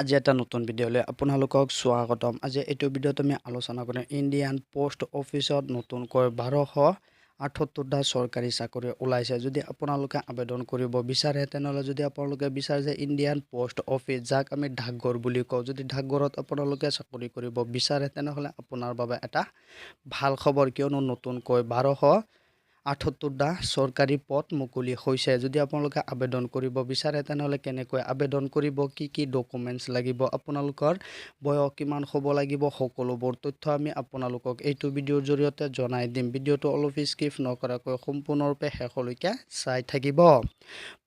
আজি এটা নতুন ভিডিঅ'লৈ আপোনালোকক স্বাগতম। আজি এইটো ভিডিঅ'ত আমি আলোচনা কৰিম ইণ্ডিয়ান পোষ্ট অফিচত নতুনকৈ 1278টা চৰকাৰী চাকৰি ওলাইছে। যদি আপোনালোকে আবেদন কৰিব বিচাৰে তেনেহ'লে যদি আপোনালোকে বিচাৰে যে ইণ্ডিয়ান পোষ্ট অফিচ যাক আমি ডাকঘৰ বুলি কওঁ, যদি ডাকঘৰত আপোনালোকে চাকৰি কৰিব বিচাৰে তেনেহ'লে আপোনাৰ বাবে এটা ভাল খবৰ, কিয়নো নতুনকৈ 1278টা চৰকাৰী পদ মুকলি হৈছে। যদি আপোনালোকে আবেদন কৰিব বিচাৰে তেনেহ'লে কেনেকৈ আবেদন কৰিব, কি ডকুমেণ্টছ লাগিব, আপোনালোকৰ বয়স কিমান হ'ব লাগিব, সকলোবোৰ তথ্য আমি আপোনালোকক এইটো ভিডিঅ'ৰ জৰিয়তে জনাই দিম। ভিডিঅ'টো অলপ স্কিপ নকৰাকৈ সম্পূৰ্ণৰূপে শেষলৈকে চাই থাকিব।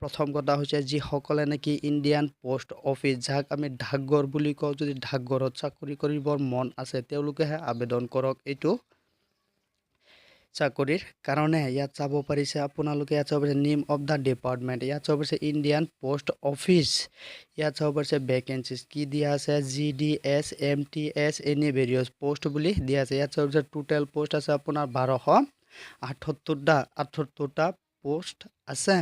প্ৰথম কথা হৈছে যিসকলে নেকি ইণ্ডিয়ান পোষ্ট অফিচ যাক আমি ডাকঘৰ বুলি কওঁ, যদি ডাকঘৰত চাকৰি কৰিবৰ মন আছে তেওঁলোকেহে আবেদন কৰক এইটো চাকৰিৰ কাৰণে। ইয়াত চাব পাৰিছে আপোনালোকে, ইয়াত চাব পাৰিছে নেম অফ দ্য ডিপাৰ্টমেণ্ট, ইয়াত চাব পাৰিছে ইণ্ডিয়ান পোষ্ট অফিচ, ইয়াত চাব পাৰিছে ভেকেঞ্চিজ কি দিয়া আছে GDS MTS any various post বুলি দিয়া আছে। ইয়াত চাব পাৰিছে টোটেল পোষ্ট আছে আপোনাৰ 1278টা পোষ্ট আছে।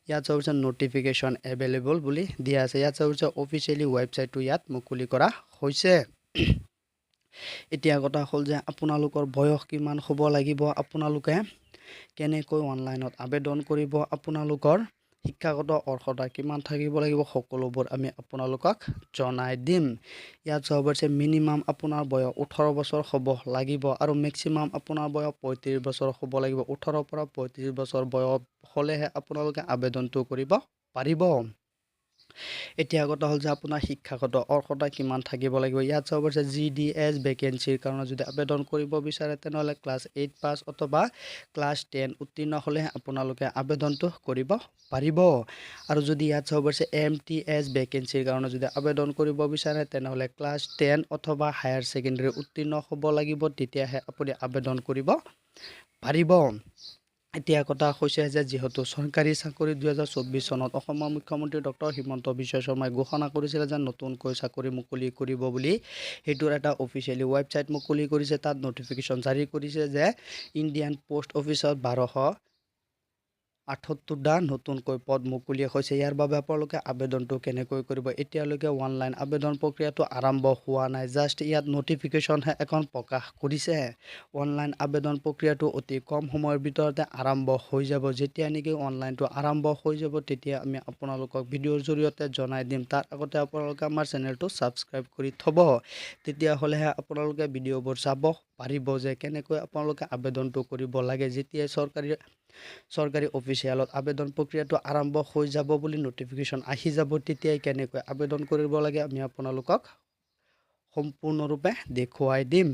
ইয়াত চাব পাৰিছে নটিফিকেশ্যন এভেইলেবল বুলি দিয়া আছে। ইয়াত চাব পাৰিছে অফিচিয়েলি ৱেবছাইটটো ইয়াত মুকলি কৰা হৈছে। এতিয়া কথা হ'ল যে আপোনালোকৰ বয়স কিমান হ'ব লাগিব, আপোনালোকে কেনেকৈ অনলাইনত আবেদন কৰিব, আপোনালোকৰ শিক্ষাগত অৰ্হতা কিমান থাকিব লাগিব, সকলোবোৰ আমি আপোনালোকক জনাই দিম। ইয়াত চাব পাৰিছে মিনিমাম আপোনাৰ বয়স 18 বছৰ হ'ব লাগিব আৰু মেক্সিমাম আপোনাৰ বয়স 35 বছৰ হ'ব লাগিব। 18 পৰা 35 বছৰ বয়স হ'লেহে আপোনালোকে আবেদনটো কৰিব পাৰিব। এতিয়া কথা হ'ল যে আপোনাৰ শিক্ষাগত অৰ্হতা কিমান থাকিব লাগিব। ইয়াত চাব পাৰিছে GDS ভেকেঞ্চিৰ কাৰণে যদি আবেদন কৰিব বিচাৰে তেনেহ'লে ক্লাছ 8 পাছ অথবা ক্লাছ 10 উত্তীৰ্ণ হ'লেহে আপোনালোকে আবেদনটো কৰিব পাৰিব। আৰু যদি ইয়াত চাব পাৰিছে MTS ভেকেঞ্চিৰ কাৰণে যদি আবেদন কৰিব বিচাৰে তেনেহ'লে ক্লাছ 10 অথবা হায়াৰ ছেকেণ্ডেৰী উত্তীৰ্ণ হ'ব লাগিব, তেতিয়াহে আপুনি আবেদন কৰিব পাৰিব। এতিয়া কথা হৈছে যে যিহেতু চৰকাৰী চাকৰি 2024 চনত অসমৰ মুখ্যমন্ত্ৰী ডক্টৰ হিমন্ত বিশ্ব শৰ্মাই ঘোষণা কৰিছিলে যে নতুনকৈ চাকৰি মুকলি কৰিব বুলি, সেইটোৰ এটা অফিচিয়েলি ৱেবছাইট মুকলি কৰিছে, তাত নটিফিকেশ্যন জাৰি কৰিছে যে ইণ্ডিয়ান পোষ্ট অফিচত 1278টা নতুনকৈ পদ মুকলি হৈছে। ইয়াৰ বাবে আপোনালোকে আবেদনটো কেনেকৈ কৰিব, এতিয়ালৈকে অনলাইন আবেদন প্ৰক্ৰিয়াটো আৰম্ভ হোৱা নাই, জাষ্ট ইয়াত নটিফিকেশ্যনহে এখন প্ৰকাশ কৰিছে। অনলাইন আবেদন প্ৰক্ৰিয়াটো অতি কম সময়ৰ ভিতৰতে আৰম্ভ হৈ যাব। যেতিয়া নেকি অনলাইনটো আৰম্ভ হৈ যাব তেতিয়া আমি আপোনালোকক ভিডিঅ'ৰ জৰিয়তে জনাই দিম। তাৰ আগতে আপোনালোকে আমাৰ চেনেলটো ছাবস্ক্ৰাইব কৰি থ'ব, তেতিয়াহ'লেহে আপোনালোকে ভিডিঅ'বোৰ চাব পাৰিব যে কেনেকৈ আপোনালোকে আবেদনটো কৰিব লাগে। যেতিয়াই চৰকাৰী অফিচিয়েলত আবেদন প্ৰক্ৰিয়াটো আৰম্ভ হৈ যাব বুলি নটিফিকেশ্যন আহি যাব, তেতিয়াই কেনেকৈ আবেদন কৰিব লাগে আমি আপোনালোকক সম্পূৰ্ণৰূপে দেখুৱাই দিম।